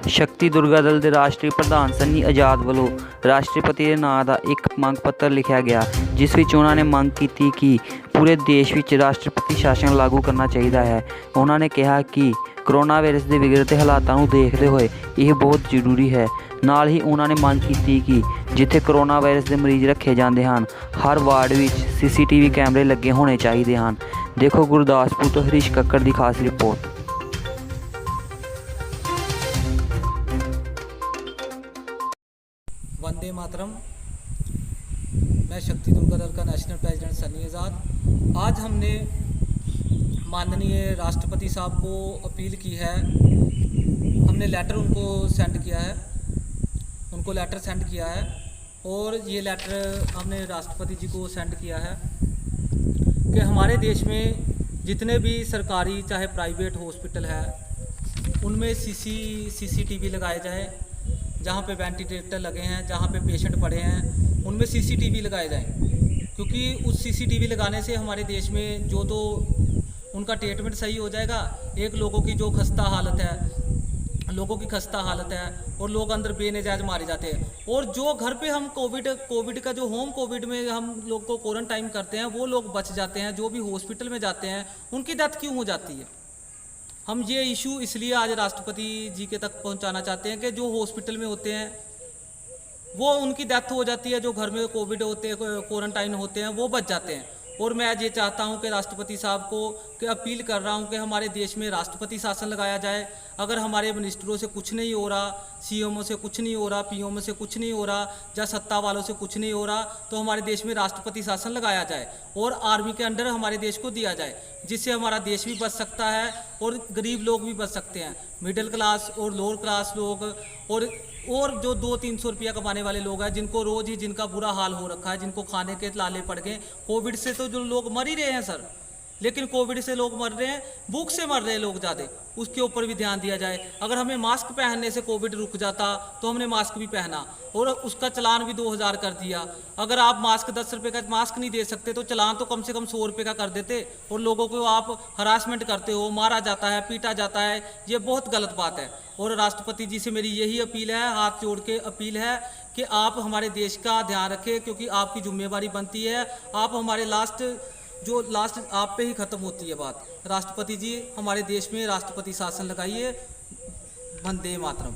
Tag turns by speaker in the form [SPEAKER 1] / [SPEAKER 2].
[SPEAKER 1] ਸ਼ਕਤੀ ਦੁਰਗਾ ਦਲ ਦੇ ਰਾਸ਼ਟਰੀ ਪ੍ਰਧਾਨ ਸਨੀ ਆਜ਼ਾਦ ਵੱਲੋਂ ਰਾਸ਼ਟਰਪਤੀ ਦੇ ਨਾਂ ਦਾ ਇੱਕ ਮੰਗ ਪੱਤਰ ਲਿਖਿਆ ਗਿਆ, ਜਿਸ ਵਿੱਚ ਉਹਨਾਂ ਨੇ ਮੰਗ ਕੀਤੀ ਕਿ ਪੂਰੇ ਦੇਸ਼ ਵਿੱਚ ਰਾਸ਼ਟਰਪਤੀ ਸ਼ਾਸਨ ਲਾਗੂ ਕਰਨਾ ਚਾਹੀਦਾ ਹੈ। ਉਹਨਾਂ ਨੇ ਕਿਹਾ ਕਿ ਕੋਰੋਨਾ ਵਾਇਰਸ ਦੇ ਵਿਗੜਦੇ ਹਾਲਾਤਾਂ ਨੂੰ ਦੇਖਦੇ ਹੋਏ ਇਹ ਬਹੁਤ ਜ਼ਰੂਰੀ ਹੈ। ਨਾਲ ਹੀ ਉਹਨਾਂ ਨੇ ਮੰਗ ਕੀਤੀ ਕਿ ਜਿੱਥੇ ਕੋਰੋਨਾ ਵਾਇਰਸ ਦੇ ਮਰੀਜ਼ ਰੱਖੇ ਜਾਂਦੇ ਹਨ, ਹਰ ਵਾਰਡ ਵਿੱਚ CCTV ਕੈਮਰੇ ਲੱਗੇ ਹੋਣੇ ਚਾਹੀਦੇ ਹਨ। ਦੇਖੋ ਗੁਰਦਾਸਪੁਰ ਤੋਂ ਹਰੀਸ਼ ਕੱਕੜ ਦੀ ਖਾਸ ਰਿਪੋर्ट।
[SPEAKER 2] वंदे मातरम। मैं शक्ति दुर्गा दल का नेशनल प्रेसिडेंट सनी आज़ाद। आज हमने माननीय राष्ट्रपति साहब को अपील की है, हमने लेटर उनको सेंड किया है, उनको लेटर सेंड किया है और ये लेटर हमने राष्ट्रपति जी को सेंड किया है कि हमारे देश में जितने भी सरकारी चाहे प्राइवेट हॉस्पिटल है उनमें CCTV लगाए जाए। जहाँ पे वेंटिलेटर लगे हैं, जहाँ पे पेशेंट पड़े हैं, उनमें CCTV लगाए जाएं, क्योंकि उस CCTV लगाने से हमारे देश में जो तो उनका ट्रीटमेंट सही हो जाएगा। एक लोगों की जो खस्ता हालत है और लोग अंदर बेनजायज मारे जाते हैं। और जो घर पे हम कोविड का जो होम कोविड में हम लोग को क्वारंटाइन करते हैं वो लोग बच जाते हैं। जो भी हॉस्पिटल में जाते हैं उनकी डेथ क्यों हो जाती है? हम ये इशू इसलिए आज राष्ट्रपति जी के तक पहुंचाना चाहते हैं कि जो हॉस्पिटल में होते हैं वो उनकी डेथ हो जाती है, जो घर में कोविड होते हैं क्वारंटाइन होते हैं वो बच जाते हैं। और मैं आज ये चाहता हूं कि राष्ट्रपति साहब को कि अपील कर रहा हूं कि हमारे देश में राष्ट्रपति शासन लगाया जाए। अगर हमारे मिनिस्टरों से कुछ नहीं हो रहा, CMO से कुछ नहीं हो रहा, PMO से कुछ नहीं हो रहा, या सत्ता वालों से कुछ नहीं हो रहा, तो हमारे देश में राष्ट्रपति शासन लगाया जाए और आर्मी के अंडर हमारे देश को दिया जाए, जिससे हमारा देश भी बच सकता है और गरीब लोग भी बच सकते हैं। मिडिल क्लास और लोअर क्लास लोग और जो 200-300 रुपया कमाने वाले लोग हैं, जिनको रोज़ ही जिनका बुरा हाल हो रखा है, जिनको खाने के लाले पड़ गए। कोविड से तो जो लोग मर ही रहे हैं सर, लेकिन कोविड से लोग मर रहे हैं, भूख से मर रहे हैं लोग ज़्यादा, उसके ऊपर भी ध्यान दिया जाए। अगर हमें मास्क पहनने से कोविड रुक जाता तो हमने मास्क भी पहना और उसका चलान भी 2000 कर दिया। अगर आप मास्क 10 रुपये का मास्क नहीं दे सकते तो चलान तो कम से कम 100 रुपये का कर देते। और लोगों को आप हरासमेंट करते हो, मारा जाता है, पीटा जाता है, ये बहुत गलत बात है। और राष्ट्रपति जी से मेरी यही अपील है, हाथ जोड़ के अपील है कि आप हमारे देश का ध्यान रखें, क्योंकि आपकी जिम्मेवारी बनती है। आप हमारे लास्ट आप पे ही ख़त्म होती है बात। राष्ट्रपति जी हमारे देश में राष्ट्रपति शासन लगाइए। वंदे मातरम।